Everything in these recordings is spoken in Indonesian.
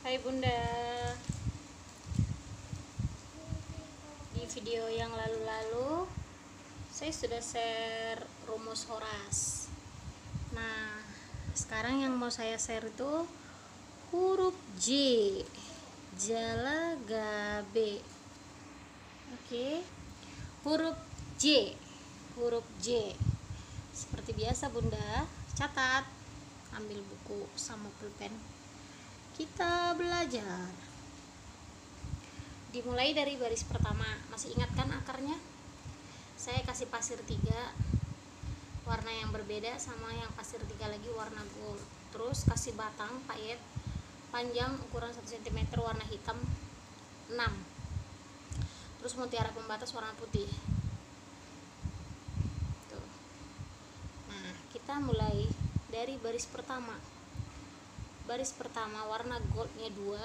Hai Bunda. Di video yang lalu-lalu saya sudah share rumus Horas. Nah, sekarang yang mau saya share itu huruf J, jala gabe. Oke. Huruf J. Seperti biasa Bunda, catat, ambil buku sama pulpen. Kita belajar. Dimulai dari baris pertama. Masih ingat kan akarnya? Saya kasih pasir 3 warna yang berbeda, sama yang pasir 3 lagi warna gold. Terus kasih batang payet panjang ukuran 1 cm warna hitam 6. Terus mutiara pembatas warna putih. Tuh. Nah, kita mulai dari baris pertama. Baris pertama warna goldnya 2,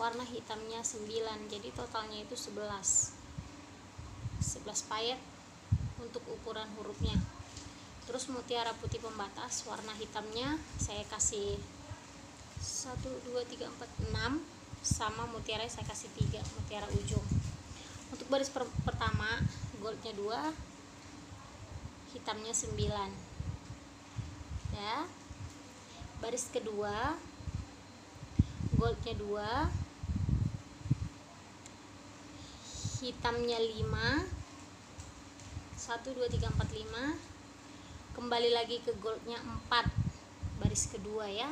warna hitamnya 9, jadi totalnya itu 11 payet untuk ukuran hurufnya. Terus mutiara putih pembatas warna hitamnya saya kasih 1, 2, 3, 4, 6, sama mutiara saya kasih 3 mutiara ujung. Untuk baris pertama goldnya 2, hitamnya 9 ya. Baris kedua goldnya 2, hitamnya 5, 1, 2, 3, 4, 5. Kembali lagi ke goldnya 4, baris kedua ya.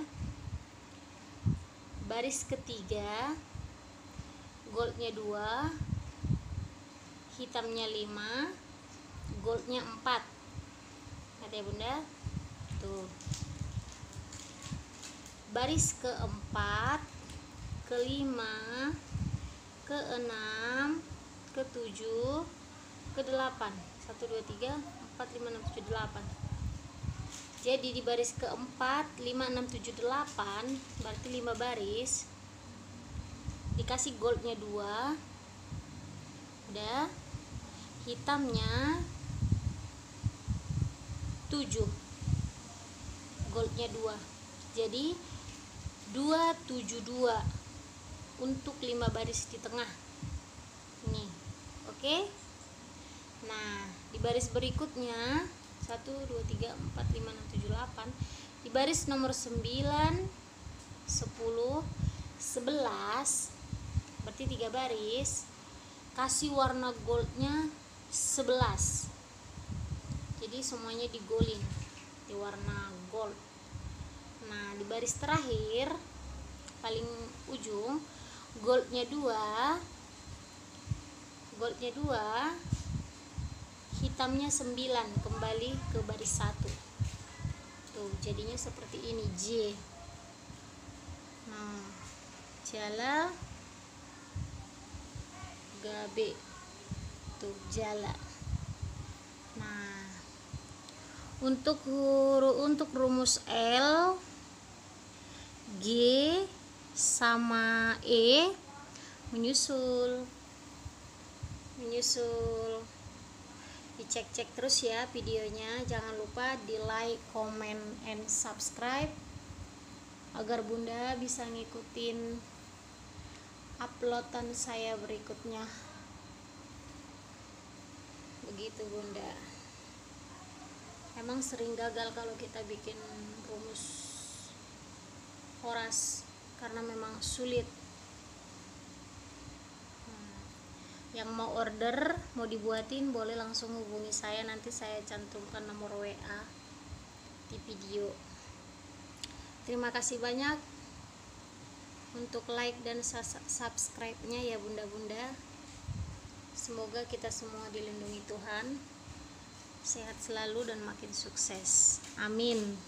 Baris ketiga goldnya 2, hitamnya 5, goldnya 4. Lihat ya Bunda, tuh. Baris keempat, kelima, keenam, ketujuh, ke-8. 1, 2, 3, 4, 5, 6, 7, 8. Jadi di baris keempat 5, 6, 7, 8 berarti 5 baris. Dikasih goldnya 2, udah. Hitamnya 7, goldnya 2. Jadi 272 untuk 5 baris di tengah ini. Oke. Nah, di baris berikutnya 1, 2, 3, 4, 5, 6, 7, 8. Di baris nomor 9, 10, 11 berarti 3 baris. Kasih warna goldnya 11. Jadi semuanya digolin di warna gold. Nah, di baris terakhir paling ujung goldnya 2, hitamnya 9, kembali ke baris 1. Tuh, jadinya seperti ini, J. Nah, jala gabe. Tuh, jala. Nah, untuk rumus L, G sama E menyusul. Dicek-cek terus ya videonya. Jangan lupa di like, comment, and subscribe agar Bunda bisa ngikutin uploadan saya berikutnya. Begitu Bunda. Emang sering gagal kalau kita bikin rumus Horas karena memang sulit. Yang mau order, mau dibuatin, boleh langsung hubungi saya, nanti saya cantumkan nomor WA di video. Terima kasih banyak untuk like dan subscribe-nya ya Bunda-bunda. Semoga kita semua dilindungi Tuhan, sehat selalu dan makin sukses. Amin.